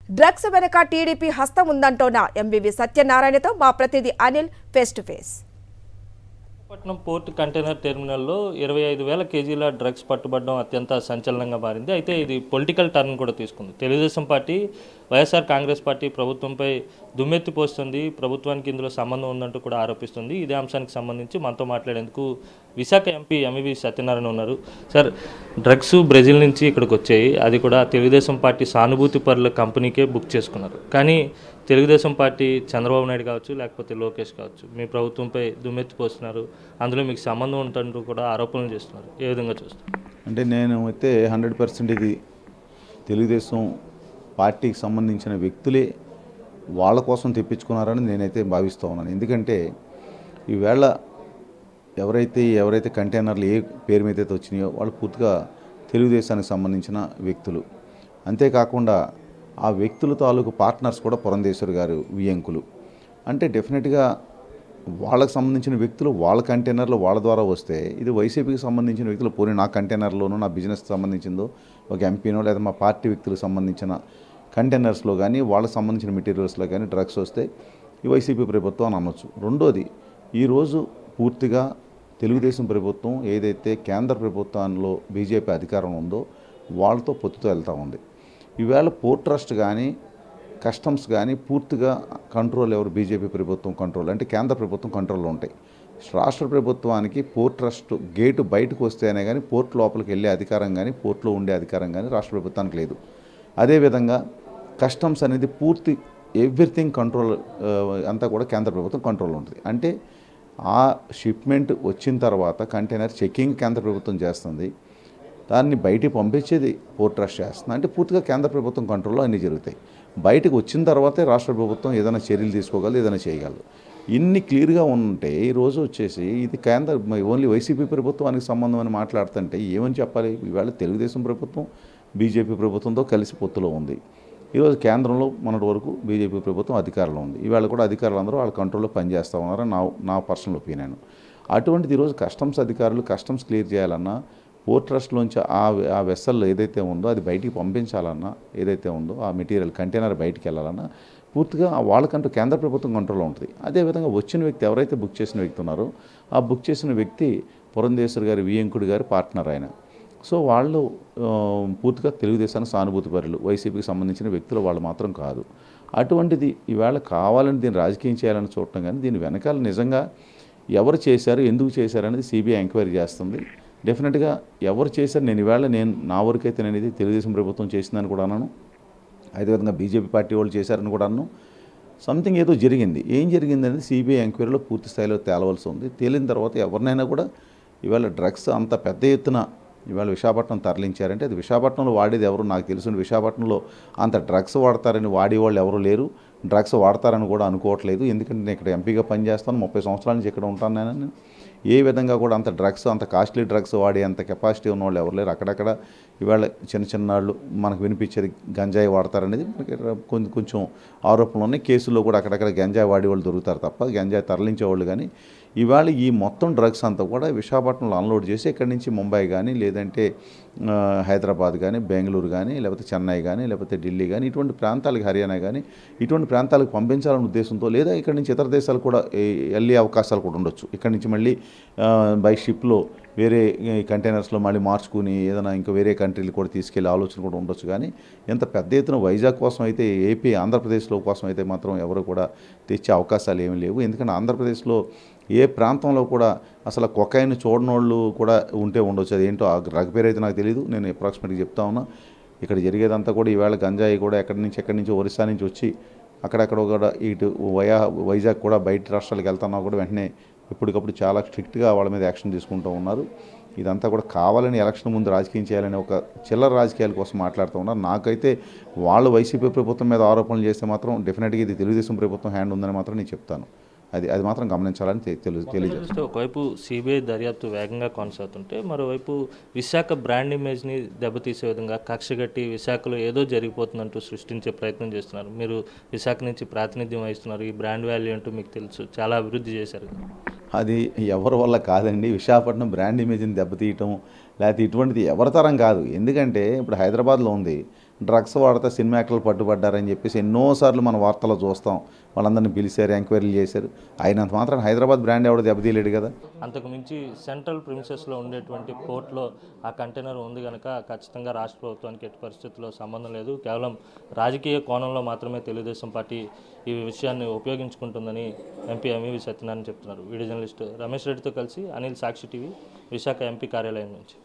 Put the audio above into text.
Drugs వెనక TDP హస్తం ఉందంటోన్న MVV సత్యనారాయణతో మా ప్రతినిధి Anil face to face. Visakhapatnam port container టెర్మినల్లో 25,000 కేజీల డ్రగ్స్ పట్టుబడడం అత్యంత సంచలనంగా మారింది. అయితే ఇది పొలిటికల్ టర్న్ కూడా తీసుకుంది. తెలుగుదేశం పార్టీ, వైఎస్ఆర్ కాంగ్రెస్ పార్టీ ప్రభుత్వంపై దుమ్మెత్తిపోస్తుంది, ప్రభుత్వానికి ఇందులో సంబంధం ఉందంటూ కూడా ఆరోపిస్తుంది. ఇదే అంశానికి సంబంధించి మనతో మాట్లాడేందుకు విశాఖ ఎంపీ ఎంవివి సత్యనారాయణ ఉన్నారు. సార్, డ్రగ్స్ బ్రెజిల్ నుంచి ఇక్కడికి వచ్చాయి, అది కూడా తెలుగుదేశం పార్టీ సానుభూతి పరుల కంపెనీకే బుక్ చేసుకున్నారు. కానీ తెలుగుదేశం పార్టీ చంద్రబాబు నాయుడు కావచ్చు, లేకపోతే లోకేష్ కావచ్చు, మీ ప్రభుత్వంపై దుమ్మెత్తిపోస్తున్నారు, అందులో మీకు సంబంధం ఉంటుంటూ కూడా ఆరోపణలు చేస్తున్నారు. ఏ విధంగా చూస్తారు? అంటే నేను అయితే 100% ఇది తెలుగుదేశం పార్టీకి సంబంధించిన వ్యక్తులే వాళ్ళ కోసం తెప్పించుకున్నారని నేనైతే భావిస్తూ ఉన్నాను. ఎందుకంటే ఈవేళ ఎవరైతే కంటైనర్లు ఏ పేరు మీద అయితే వచ్చినాయో వాళ్ళు పూర్తిగా తెలుగుదేశానికి సంబంధించిన వ్యక్తులు. అంతేకాకుండా ఆ వ్యక్తుల తాలూకు పార్ట్నర్స్ కూడా పురంధేశ్వరి గారు వియంకులు. అంటే డెఫినెట్గా వాళ్ళకి సంబంధించిన వ్యక్తులు వాళ్ళ కంటైనర్లు వాళ్ళ ద్వారా వస్తే ఇది వైసీపీకి సంబంధించిన వ్యక్తులు పోనీ నా కంటైనర్లోనూ నా బిజినెస్కి సంబంధించిందో ఒక ఎంపీనో లేదా మా పార్టీ వ్యక్తులకు సంబంధించిన కంటైనర్స్లో కానీ వాళ్ళకి సంబంధించిన మెటీరియల్స్లో కానీ డ్రగ్స్ వస్తే ఈ వైసీపీ ప్రభుత్వం అని అనొచ్చు. రెండోది, ఈరోజు పూర్తిగా తెలుగుదేశం ప్రభుత్వం ఏదైతే కేంద్ర ప్రభుత్వంలో బీజేపీ అధికారం ఉందో వాళ్ళతో పొత్తుతో వెళ్తూ ఉంది. ఈవేళ పోర్ట్ ట్రస్ట్ కానీ కస్టమ్స్ కానీ పూర్తిగా కంట్రోల్ ఎవరు? బీజేపీ ప్రభుత్వం కంట్రోల్, అంటే కేంద్ర ప్రభుత్వం కంట్రోల్లో ఉంటాయి. రాష్ట్ర ప్రభుత్వానికి పోర్ట్ ట్రస్ట్ గేటు బయటకు వస్తేనే కానీ పోర్ట్ లోపలికి వెళ్ళే అధికారం కానీ పోర్ట్లో ఉండే అధికారం కానీ రాష్ట్ర ప్రభుత్వానికి లేదు. అదేవిధంగా కస్టమ్స్ అనేది పూర్తి ఎవ్రీథింగ్ కంట్రోల్ అంతా కూడా కేంద్ర ప్రభుత్వం కంట్రోల్లో ఉంటుంది. అంటే ఆ షిప్మెంట్ వచ్చిన తర్వాత కంటైనర్ చెక్కింగ్ కేంద్ర ప్రభుత్వం చేస్తుంది, దాన్ని బయటికి పంపించేది పోర్ట్ ట్రస్ట్ చేస్తుంది. అంటే పూర్తిగా కేంద్ర ప్రభుత్వం కంట్రోల్లో అన్నీ జరుగుతాయి. బయటకు వచ్చిన తర్వాతే రాష్ట్ర ప్రభుత్వం ఏదైనా చర్యలు తీసుకోగలదు, ఏదైనా చేయగలదు. ఇన్ని క్లియర్గా ఉంటే ఈరోజు వచ్చేసి ఇది కేంద్ర ఓన్లీ వైసీపీ ప్రభుత్వానికి సంబంధం అని మాట్లాడుతుంటే ఏమని చెప్పాలి? ఈవేళ తెలుగుదేశం ప్రభుత్వం బీజేపీ ప్రభుత్వంతో కలిసి పొత్తులో ఉంది. ఈరోజు కేంద్రంలో మొన్నటి వరకు బీజేపీ ప్రభుత్వం అధికారంలో ఉంది. ఈవేళ కూడా అధికారులు అందరూ వాళ్ళ కంట్రోల్లో పనిచేస్తూ ఉన్నారని నా పర్సనల్ ఒపీనియన్. అటువంటిది ఈరోజు కస్టమ్స్ అధికారులు కస్టమ్స్ క్లియర్ చేయాలన్నా, పోర్ట్ ట్రస్ట్లోంచి ఆ వెస్సల్లో ఏదైతే ఉందో అది బయటికి పంపించాలన్నా, ఏదైతే ఉందో ఆ మెటీరియల్ కంటైనర్ బయటికి వెళ్ళాలన్నా పూర్తిగా వాళ్ళకంటూ కేంద్ర ప్రభుత్వం కంట్రోల్లో ఉంటుంది. అదేవిధంగా వచ్చిన వ్యక్తి ఎవరైతే బుక్ చేసిన వ్యక్తి ఉన్నారో ఆ బుక్ చేసిన వ్యక్తి పురంధేశ్వరి గారి వియంకుడి గారి పార్ట్నర్ ఆయన. సో వాళ్ళు పూర్తిగా తెలుగుదేశానికి సానుభూతి పరులు, వైసీపీకి సంబంధించిన వ్యక్తులు వాళ్ళు మాత్రం కాదు. అటువంటిది ఈవేళ కావాలని దీన్ని రాజకీయం చేయాలని చూడటం, కానీ దీని వెనకాల నిజంగా ఎవరు చేశారు, ఎందుకు చేశారు అనేది సిబిఐ ఎంక్వైరీ చేస్తుంది. డెఫినెట్గా ఎవరు చేశారు, నేను నా వరకైతే నేను ఇది తెలుగుదేశం ప్రభుత్వం చేసిందని కూడా అన్నాను. అదేవిధంగా బీజేపీ పార్టీ వాళ్ళు చేశారని కూడా అన్నాను. సంథింగ్ ఏదో జరిగింది. ఏం జరిగింది అనేది సిబిఐ ఎంక్వైరీలో పూర్తి స్థాయిలో తేలవలసి ఉంది. తేలిన తర్వాత ఎవరినైనా కూడా ఇవాళ డ్రగ్స్ అంత పెద్ద ఎత్తున ఇవాళ విశాఖపట్నం తరలించారంటే అది విశాఖపట్నంలో వాడేది ఎవరు నాకు తెలుసు. విశాఖపట్నంలో అంత డ్రగ్స్ వాడతారని వాడేవాళ్ళు ఎవరు లేరు, డ్రగ్స్ వాడతారని కూడా అనుకోవట్లేదు. ఎందుకంటే నేను ఇక్కడ ఎంపీగా పనిచేస్తాను, 30 సంవత్సరాల నుంచి ఇక్కడ ఉంటాను. నేను ఏ విధంగా కూడా అంత డ్రగ్స్, అంత కాస్ట్లీ డ్రగ్స్ వాడే అంత కెపాసిటీ ఉన్న వాళ్ళు ఎవరు లేరు. అక్కడక్కడ ఇవాళ చిన్నవాళ్ళు మనకు వినిపించేది గంజాయి వాడతారనేది మనకి కొంచెం ఆరోపణలు ఉన్నాయి. కేసుల్లో కూడా అక్కడక్కడ గంజాయి వాడేవాళ్ళు దొరుకుతారు తప్ప గంజాయి తరలించేవాళ్ళు కానీ ఇవాళ ఈ మొత్తం డ్రగ్స్ అంతా కూడా విశాఖపట్నంలో అన్లోడ్ చేసి ఇక్కడి నుంచి ముంబై కానీ, లేదంటే హైదరాబాద్ కానీ, బెంగళూరు కానీ, లేకపోతే చెన్నై కానీ, లేకపోతే ఢిల్లీ కానీ, ఇటువంటి ప్రాంతాలకు, హర్యానా కానీ ఇటువంటి ప్రాంతాలకు పంపించాలనే ఉద్దేశంతో, లేదా ఇక్కడి నుంచి ఇతర దేశాలు కూడా వెళ్ళే అవకాశాలు కూడా ఉండొచ్చు. ఇక్కడి నుంచి మళ్ళీ బై షిప్లో వేరే కంటైనర్స్లో మళ్ళీ మార్చుకుని ఏదైనా ఇంకా వేరే కంట్రీలు కూడా తీసుకెళ్లే ఆలోచన కూడా ఉండొచ్చు. కానీ ఎంత పెద్ద ఎత్తున వైజాగ్ కోసం అయితే, ఏపీ ఆంధ్రప్రదేశ్లో కోసం అయితే మాత్రం ఎవరు కూడా తెచ్చే అవకాశాలు ఏమీ లేవు. ఎందుకంటే ఆంధ్రప్రదేశ్లో ఏ ప్రాంతంలో కూడా అసలు కొకైన్ చూడనోళ్ళు కూడా ఉంటే ఉండొచ్చు. అది ఏంటో ఆ డ్రగ్ పేరు అయితే నాకు తెలియదు, నేను అప్రాక్సిమేట్గా చెప్తా ఉన్నా. ఇక్కడ జరిగేదంతా కూడా ఈవేళ గంజాయి కూడా ఎక్కడి నుంచి ఒరిస్సా నుంచి వచ్చి అక్కడక్కడ కూడా ఇటు వైజాగ్ కూడా బయట రాష్ట్రాలకు వెళ్తున్నా కూడా వెంటనే ఎప్పటికప్పుడు చాలా స్ట్రిక్ట్గా వాళ్ళ మీద యాక్షన్ తీసుకుంటూ ఉన్నారు. ఇదంతా కూడా కావాలని ఎలక్షన్ ముందు రాజకీయం చేయాలని ఒక చిల్లర రాజకీయాల కోసం మాట్లాడుతూ ఉన్నారు. నాకైతే వాళ్ళు వైసీపీ ప్రభుత్వం మీద ఆరోపణలు చేస్తే మాత్రం డెఫినెట్గా ఇది తెలుగుదేశం ప్రభుత్వం హ్యాండ్ ఉందని మాత్రం నేను చెప్తాను. అది మాత్రం గమనించాలని తెలియజేస్తుంది. ఒకవైపు సిబిఐ దర్యాప్తు వేగంగా కొనసాగుతుంటే, మరోవైపు విశాఖ బ్రాండ్ ఇమేజ్ని దెబ్బతీసే విధంగా కక్షగట్టి విశాఖలో ఏదో జరిగిపోతుందంటూ సృష్టించే ప్రయత్నం చేస్తున్నారు. మీరు విశాఖ నుంచి ప్రాతినిధ్యం వహిస్తున్నారు, ఈ బ్రాండ్ వాల్యూ అంటూ మీకు తెలుసు, చాలా అభివృద్ధి చేశారు. అది ఎవరి వల్ల కాదండి. విశాఖపట్నం బ్రాండ్ ఇమేజ్ని దెబ్బతీయటం లేకపోతే ఇటువంటిది ఎవరి తరం కాదు. ఎందుకంటే ఇప్పుడు హైదరాబాద్లో ఉంది, డ్రగ్స్ వాడితే సినిమా యాక్టర్లు పట్టుబడ్డారని చెప్పేసి ఎన్నోసార్లు మన వార్తల్లో చూస్తాం. వాళ్ళందరినీ పిలిచారు, ఎంక్వైరీలు చేశారు. అయినంత మాత్రం హైదరాబాద్ బ్రాండ్ ఎవడో దెబ్బతీయలేడు కదా. అంతకు మించి సెంట్రల్ ప్రిమిసెస్లో ఉండేటువంటి పోర్ట్లో ఆ కంటైనర్ ఉంది కనుక ఖచ్చితంగా రాష్ట్ర ప్రభుత్వానికి ఎట్టి పరిస్థితుల్లో సంబంధం లేదు, కేవలం రాజకీయ కోణంలో మాత్రమే తెలుగుదేశం పార్టీ ఈ విషయాన్ని ఉపయోగించుకుంటుందని ఎంపీ ఎంవీవీ సత్యనారాయణ చెప్తున్నారు. వీడియో జర్నలిస్ట్ రమేష్ రెడ్డితో కలిసి అనిల్, సాక్షి టీవీ, విశాఖ ఎంపీ కార్యాలయం నుంచి.